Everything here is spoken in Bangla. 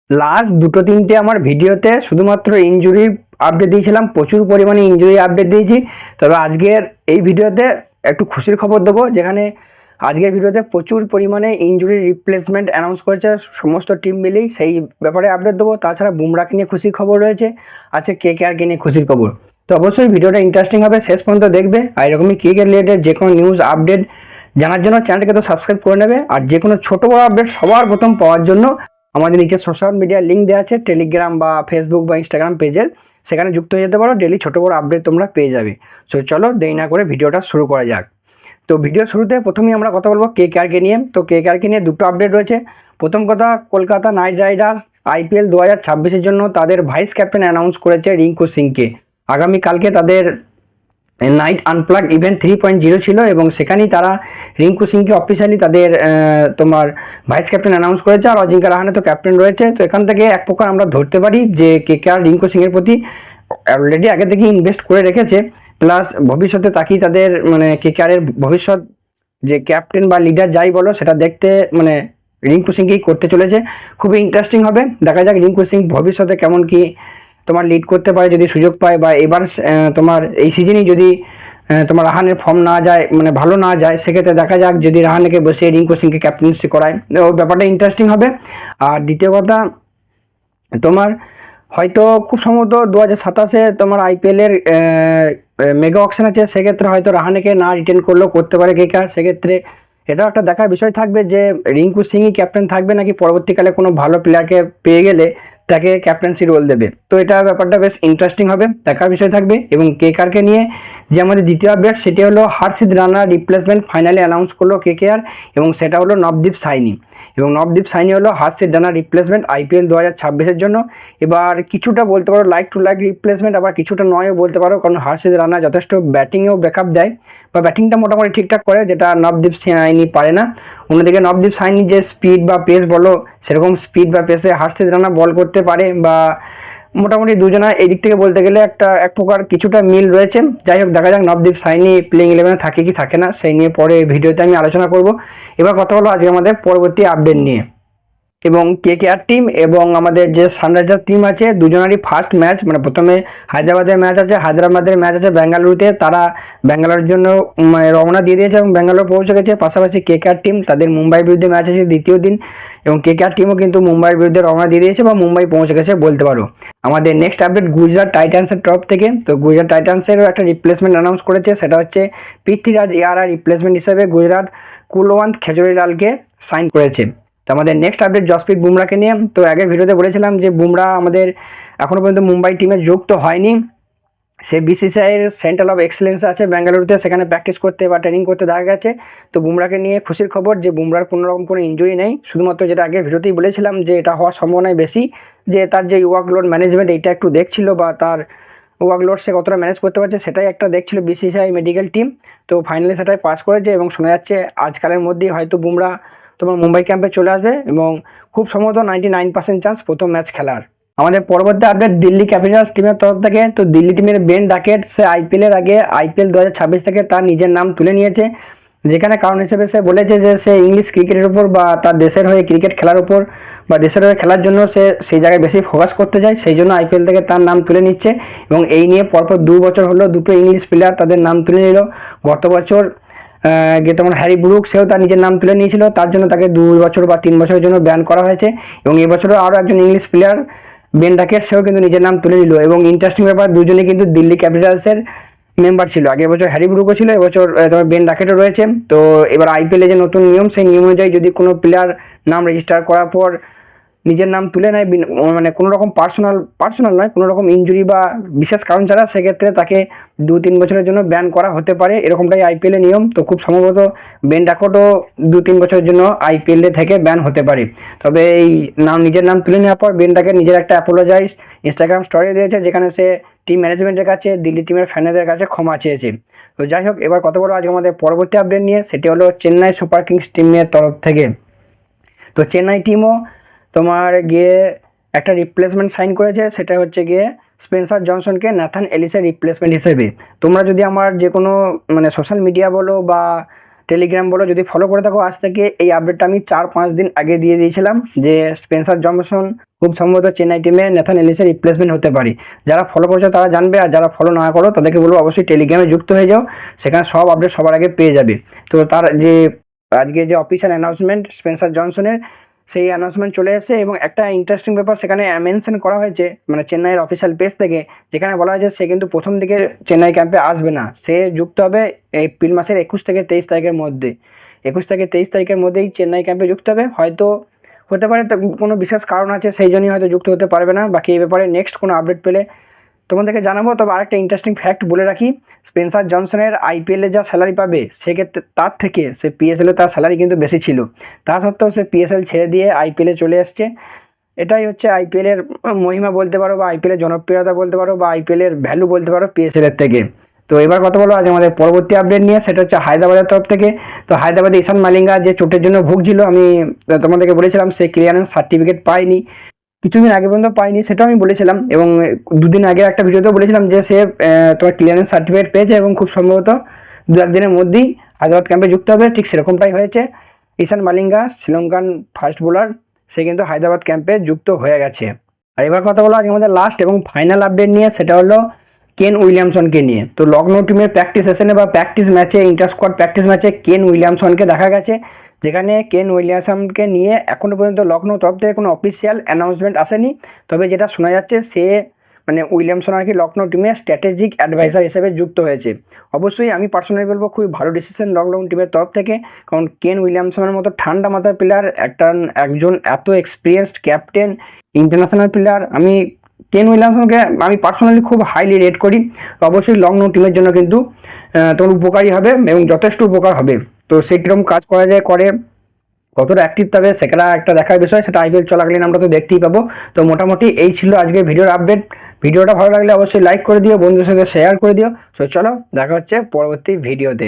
লাস্ট দুটো তিনটে আমার ভিডিওতে শুধুমাত্র ইনজুরি আপডেট দিয়েছিলাম, প্রচুর পরিমাণে ইনজুরি আপডেট দিয়েছি। তবে আজকের এই ভিডিওতে একটু খুশির খবর দেবো, যেখানে আজকের ভিডিওতে প্রচুর পরিমাণে ইনজুরি রিপ্লেসমেন্ট অ্যানাউন্স করেছে সমস্ত টিম মিলেই, সেই ব্যাপারে আপডেট দেবো। তাছাড়া বুমরাকে নিয়ে খুশির খবর রয়েছে, আছে কেকেআরকে নিয়ে খুশির খবর। তো অবশ্যই ভিডিওটা ইন্টারেস্টিং হবে, শেষ পর্যন্ত দেখবে। আর এরকমই ক্রিকেট রিলেটেড যে কোনো নিউজ আপডেট জানার জন্য চ্যানেলটাকে তো সাবস্ক্রাইব করে নেবে। আর যে কোনো ছোটো বড় আপডেট সবার প্রথম পাওয়ার জন্য আমাদের নিচে সোশ্যাল মিডিয়া লিঙ্ক দেওয়া আছে, টেলিগ্রাম বা ফেসবুক বা ইনস্টাগ্রাম পেজের, সেখানে যুক্ত হয়ে যেতে পারো। ডেলি ছোটো বড় আপডেট তোমরা পেয়ে যাবে। সো চলো দেরি না করে ভিডিওটা শুরু করা যাক। তো ভিডিও শুরুতে প্রথমেই আমরা কথা বলবো কেকেআরকে নিয়ে। তো কেকেআরকে নিয়ে দুটো আপডেট রয়েছে। প্রথম কথা, কলকাতা নাইট রাইডার্স আইপিএল 2026-এর জন্য তাদের ভাইস ক্যাপ্টেন অ্যানাউন্স করেছে রিঙ্কু সিংকে। আগামীকালকে তাদের নাইট আনপ্লাগ ইভেন্ট 3.0 ছিল এবং সেখানেই তারা রিঙ্কু সিংকে অফিসিয়ালি তাদের তোমার ভাইস ক্যাপ্টেন অ্যানাউন্স করেছে। আর অজিঙ্কা রাহানে তো ক্যাপ্টেন রয়েছে। তো এখান থেকে এক প্রকার আমরা ধরতে পারি যে কেকেআর রিঙ্কু সিংয়ের প্রতি অলরেডি আগে থেকে ইনভেস্ট করে রেখেছে, প্লাস ভবিষ্যতে তাকেই তাদের মানে কেকেআরের ভবিষ্যৎ যে ক্যাপ্টেন বা লিডার যাই বলো সেটা দেখতে মানে রিঙ্কু সিংকেই করতে চলেছে। খুবই ইন্টারেস্টিং হবে, দেখা যাক রিঙ্কু সিং ভবিষ্যতে কেমন কি তোমার লিড করতে পারে যদি সুযোগ পায়, বা এবার তোমার এই সিজনেই যদি তোমার রাহানের ফর্ম না যায় মানে ভালো না যায়, সেক্ষেত্রে দেখা যাক যদি রাহানেকে বসিয়ে রিঙ্কু সিংকে ক্যাপ্টেন্সি করায়, ও ব্যাপারটা ইন্টারেস্টিং হবে। আর দ্বিতীয় কথা, তোমার হয়তো খুব সম্ভবত 2027-এ তোমার আইপিএলের মেগা অকশন আছে, সেক্ষেত্রে হয়তো রাহানেকে না রিটেন করলেও করতে পারে কেকেআর। সেক্ষেত্রে এটাও একটা দেখার বিষয় থাকবে যে রিঙ্কু সিংই ক্যাপ্টেন থাকবে নাকি পরবর্তীকালে কোনো ভালো প্লেয়ারকে পেয়ে গেলে তাকে ক্যাপ্টেন্সি রোল দেবে। তো এটা ব্যাপারটা বেশ ইন্টারেস্টিং হবে, দেখার বিষয় থাকবে। এবং কেকেআরকে নিয়ে যে আমাদের দ্বিতীয় আপডেট, সেটি হলো হর্ষিত রানার রিপ্লেসমেন্ট ফাইনালি অ্যানাউন্স করলো কেকেআর, এবং সেটা হলো নবদীপ সাইনি। এবং নবদীপ সাইনি হলো হর্ষিত রানার রিপ্লেসমেন্ট আইপিএল 2026-এর জন্য। এবার কিছুটা বলতে পারো লাইক টু লাইক রিপ্লেসমেন্ট, আবার কিছুটা নয়ও বলতে পারো, কারণ হর্ষিত রানা যথেষ্ট ব্যাটিংয়েও ব্যাকআপ দেয় বা ব্যাটিংটা মোটামুটি ঠিকঠাক করে, যেটা নবদীপ সাইনি পারে না। অন্যদিকে নবদীপ সাইনি যে স্পিড বা পেস বলো, সেরকম স্পিড বা পেসে হর্ষিত রানা বল করতে পারে, বা মোটামুটি দুজনা এই দিক থেকে বলতে গেলে একটা এক প্রকার কিছুটা মিল রয়েছে। যাই হোক, দেখা যাক নবদীপ সাইনি প্লেইং 11-এ থাকে কি থাকে না, সেই নিয়ে পরে ভিডিওতে আমি আলোচনা করব। এবার কথা হলো আজকে আমাদের পরবর্তী আপডেট নিয়ে। এবং কেকেআর টিম এবং আমাদের যে সানরাইজার টিম আছে, দুজনেরই ফার্স্ট ম্যাচ, মানে প্রথমে হায়দ্রাবাদের ম্যাচ আছে, হায়দ্রাবাদের ম্যাচ আছে বেঙ্গালুরুতে। তারা ব্যাঙ্গালোরের জন্য রওনা দিয়ে দিয়েছে এবং ব্যাঙ্গালোর পৌঁছে গেছে। পাশাপাশি কেকেআর টিম তাদের মুম্বাইয়ের বিরুদ্ধে ম্যাচ আছে দ্বিতীয় দিন, এবং কেকেআর টিমও কিন্তু মুম্বাইয়ের বিরুদ্ধে রওনা দিয়ে দিয়েছে বা মুম্বাই পৌঁছে গেছে বলতে পারো। আমাদের নেক্সট আপডেট গুজরাট টাইটান্সের তরফ থেকে। তো গুজরাট টাইটান্সেরও একটা রিপ্লেসমেন্ট অ্যানাউন্স করেছে, সেটা হচ্ছে পৃথ্বীরাজ ইয়ার রিপ্লেসমেন্ট হিসেবে গুজরাট কুলওয়ান্ত খেজুরিলালকে সাইন করেছে। তো আমাদের নেক্সট আপডেট জসপ্রীত বুমরাকে নিয়ে। তো আগের ভিডিওতে বলেছিলাম যে বুমরা আমাদের এখনও পর্যন্ত মুম্বাই টিমে যুক্ত হয়নি। সে বিসিসিআইয়ের সেন্টার অফ এক্সেলেন্স আছে বেঙ্গালুরুতে, সেখানে প্র্যাকটিস করতে বা ট্রেনিং করতে দেখা গেছে। তো বুমরাকে নিয়ে খুশির খবর যে বুমরার কোনোরকম কোনো ইঞ্জুরি নেই, শুধুমাত্র যেটা আগের ভিডিওতেই বলেছিলাম যে এটা হওয়ার সম্ভাবনাই বেশি, যে তার যে ওয়ার্কলোড ম্যানেজমেন্ট এইটা একটু দেখছিল, বা তার ওয়ার্কলোড সে কতটা ম্যানেজ করতে পারছে সেটাই একটা দেখছিল বিসিসিআই মেডিকেল টিম। তো ফাইনালি সেটাই পাস করেছে এবং শোনা যাচ্ছে আজকালের মধ্যেই হয়তো বুমরা তোমার মুম্বাই ক্যাম্পে চলে আসবে, এবং খুব সম্ভবত 99% চান্স প্রথম ম্যাচ খেলার। আমাদের পরবর্তী আপডেট দিল্লি ক্যাপিটালস টিমের তরফ থেকে। তো দিল্লি টিমের বেন ডাকেট সে আইপিএলের আগে আইপিএল 2026 থেকে তার নিজের নাম তুলে নিয়েছে, যেখানে কারণ হিসেবে সে বলেছে যে সে ইংলিশ ক্রিকেটের উপর বা তার দেশের হয়ে ক্রিকেট খেলার উপর বা দেশের হয়ে খেলার জন্য সে সেই জায়গায় বেশি ফোকাস করতে চায়, সেই জন্য আইপিএল থেকে তার নাম তুলে নিচ্ছে। এবং এই নিয়ে পরপর 2 বছর হলো দুটো ইংলিশ প্লেয়ার তাদের নাম তুলে নিল। গত বছর গিয়ে তোমার হ্যারি ব্রুক, সেও তার নিজের নাম তুলে নিয়েছিল, তার জন্য তাকে 2 বছর বা 3 বছরের জন্য ব্যান করা হয়েছে। এবং এবছরও আরও একজন ইংলিশ প্লেয়ার বেন ডাকেট, সেও কিন্তু নিজের নাম তুলে নিল। এবং ইন্টারেস্টিং ব্যাপার, দুজনে কিন্তু দিল্লি ক্যাপিটালসের মেম্বার ছিল। আগের বছর হ্যারি ব্রুকও ছিল, এবছর তোমার বেন ডাকেটও রয়েছে। তো এবার আইপিএলে যে নতুন নিয়ম, সেই নিয়ম অনুযায়ী যদি কোনো প্লেয়ার নাম রেজিস্টার করার পর নিজের নাম তুলে নেয়, মানে কোনো রকম পার্সোনাল নয়, কোনো রকম ইনজুরি বা বিশেষ কারণ ছাড়া, সেক্ষেত্রে তাকে 2-3 বছরের জন্য ব্যান করা হতে পারে, এরকমটাই আইপিএলের নিয়ম। তো খুব সম্ভবত বেন ডাকেটও 2-3 বছরের জন্য আইপিএল থেকে ব্যান হতে পারে। তবে এই নিজের নাম তুলে নেওয়ার পর বেন ডাকেট নিজের একটা অ্যাপোলোজাইজ ইনস্টাগ্রাম স্টোরি দিয়েছে, যেখানে সে টিম ম্যানেজমেন্টের কাছে, দিল্লি টিমের ফ্যানেদের কাছে ক্ষমা চেয়েছে। তো যাই হোক, এবার কথা বলো আজকে আমাদের পরবর্তী আপডেট নিয়ে, সেটি হলো চেন্নাই সুপার কিংস টিমের তরফ থেকে। তো চেন্নাই টিমও তোমার গিয়ে একটা রিপ্লেসমেন্ট সাইন করেছে, সেটা হচ্ছে গিয়ে স্পেন্সার জনসনকে ন্যাথান এলিসের রিপ্লেসমেন্ট হিসেবে। তোমরা যদি আমার যে কোনো মানে সোশ্যাল মিডিয়া বলো বা টেলিগ্রাম বলো, যদি ফলো করে থাকো আজ থেকে এই আপডেটটা আমি 4-5 দিন আগে দিয়ে দিয়েছিলাম যে স্পেন্সার জনসন খুব সম্ভবত চেন্নাই টিমে নেথান এলিসের রিপ্লেসমেন্ট হতে পারে। যারা ফলো করছো তারা জানবে, আর যারা ফলো না করো তাদেরকে বলবো অবশ্যই টেলিগ্রামে যুক্ত হয়ে যাও, সেখানে সব আপডেট সবার আগে পেয়ে যাবে। তো তার যে আজকে যে অফিসিয়াল অ্যানাউন্সমেন্ট স্পেন্সার জনসনের, সেই অ্যানাউন্সমেন্ট চলে এসেছে এবং একটা ইন্টারেস্টিং ব্যাপার সেখানে মেনশন করা হয়েছে মানে চেন্নাইয়ের অফিসিয়াল পেজ থেকে, যেখানে বলা হয়েছে সে কিন্তু প্রথম দিকে চেন্নাই ক্যাম্পে আসবে না, সে যুক্ত হবে এপ্রিল মাসের 21 থেকে 23 তারিখের মধ্যে। 21 থেকে 23 তারিখের মধ্যেই চেন্নাই ক্যাম্পে যুক্ত হবে। হয়তো হতে পারে কোনো বিশেষ কারণ আছে সেই জন্যই হয়তো যুক্ত হতে পারবে না। বাকি এই ব্যাপারে নেক্সট কোনো আপডেট পেলে তোমাদেরকে জানাবো। তবে আরেকটা ইন্টারেস্টিং ফ্যাক্ট বলে রাখি, স্পেন্সার জনসনের আইপিএলে যা স্যালারি পাবে সেক্ষেত্রে তার থেকে সে পিএসএলে তার স্যালারি কিন্তু বেশি ছিল, তা সত্ত্বেও সে পিএসএল ছেড়ে দিয়ে আইপিএলে চলে এসছে। এটাই হচ্ছে আইপিএলের মহিমা বলতে পারো, বা আইপিএলের জনপ্রিয়তা বলতে পারো, বা আইপিএলের ভ্যালু বলতে পারো পিএসএলের থেকে। তো এবার কথা বলো আজ আমাদের পরবর্তী আপডেট নিয়ে, সেটা হচ্ছে হায়দ্রাবাদের তরফ থেকে। তো হায়দ্রাবাদে ঈশান মালিঙ্গা যে চোটের জন্য ভুগছিল, আমি তোমাদেরকে বলেছিলাম সে ক্লিয়ারেন্স সার্টিফিকেট পায়নি, কিছুদিন আগে পর্যন্ত পাইনি, সেটাও আমি বলেছিলাম। এবং দুদিন আগে একটা ভিডিওতেও বলেছিলাম যে সে তোমার ক্লিয়ারেন্স সার্টিফিকেট পেয়েছে এবং খুব সম্ভবত 2-1 দিনের মধ্যেই হায়দ্রাবাদ ক্যাম্পে যুক্ত হবে। ঠিক সেরকমটাই হয়েছে, ঈশান মালিঙ্গা শ্রীলঙ্কান ফাস্ট বোলার, সে কিন্তু হায়দ্রাবাদ ক্যাম্পে যুক্ত হয়ে গেছে। আর এবার কথা বলো আজকে আমাদের লাস্ট এবং ফাইনাল আপডেট নিয়ে, সেটা হলো কেন উইলিয়ামসনকে নিয়ে। তো লখনৌ টিমের প্র্যাকটিস সেশনে বা প্র্যাকটিস ম্যাচে, ইন্টার স্কোয়াড প্র্যাকটিস ম্যাচে কেন উইলিয়ামসনকে দেখা গেছে, যেখানে কেন উইলিয়ামসনকে নিয়ে এখনও পর্যন্ত লখনৌ তরফ থেকে কোনো অফিসিয়াল অ্যানাউন্সমেন্ট আসেনি। তবে যেটা শোনা যাচ্ছে সে মানে উইলিয়ামসন আর কি লখনৌ টিমের স্ট্র্যাটেজিক অ্যাডভাইজার হিসেবে যুক্ত হয়েছে। অবশ্যই আমি পার্সোনালি বলবো খুবই ভালো ডিসিশন লখনৌ টিমের তরফ থেকে, কারণ কেন উইলিয়ামসনের মতো ঠান্ডা মাথার প্লেয়ার, একজন এত এক্সপিরিয়েন্সড ক্যাপ্টেন, ইন্টারন্যাশনাল প্লেয়ার, আমি কেন উইলিয়ামসনকে আমি পার্সোনালি খুব হাইলি রেট করি। তো অবশ্যই লখনৌ টিমের জন্য কিন্তু তোমার উপকারী হবে এবং যথেষ্ট উপকার হবে। তো সেই কীরকম কাজ করা যায়, করে কতটা অ্যাক্টিভ তবে সেটা একটা দেখার বিষয়, সেটা আইপিএল চলাকালীন আমরা তো দেখতেই পাবো। তো মোটামুটি এই ছিল আজকে ভিডিওর আপডেট। ভিডিওটা ভালো লাগলে অবশ্যই লাইক করে দিও, বন্ধুদের সাথে শেয়ার করে দিও। তো চলো দেখা হচ্ছে পরবর্তী ভিডিওতে।